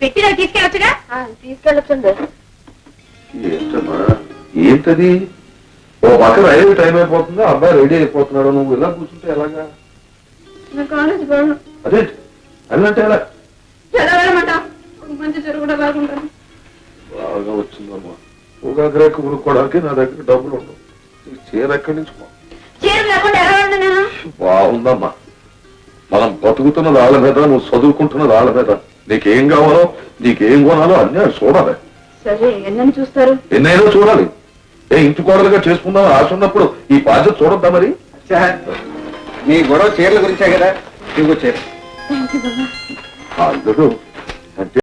పెట్టిన తీసుకెళ్ళొచ్చుగా. తీసుకెళ్ళొచ్చండి. ఏంటమ్మా ఏంటది? ఓ పక్క రైలు టైం అయిపోతుంది, అబ్బాయి రెడీ అయిపోతున్నాడు, నువ్వు ఇలా కూర్చుంటే ఎలాగా? కాలేజ్ పోను. అదే అన్నంటే ఎలా? ఎలా వెళ్ళమంట? మంచి జరుగుడు బాగుంటాను. బాగా వచ్చిందమ్మా. ఉగాగ్రేక కొనుక్కోవడానికి నా దగ్గర డబ్బులు ఉండవు. ఈ చీర ఎక్కడి నుంచి చీర లేకుండా ఎలా ఉండి నేను? బాగుందమ్మా. మనం బతుకుతున్నది వాళ్ళ మీద, నువ్వు చదువుకుంటున్నది వాళ్ళ మీద. నీకేం కావాలో నీకేం కొనాలో అన్నీ చూడాలి. సరే ఎన్నని చూస్తారు? ఎన్నైనా చూడాలి. ఇంటి కోడలుగా చేసుకుందాం ఆశ ఉన్నప్పుడు ఈ బాధ్యత చూడొద్దా మరి? నీ గొడవ చీరల గురించే కదా, ఇవ్వు చీర. థ్యాంక్ యూ బాబా. అల్లుడు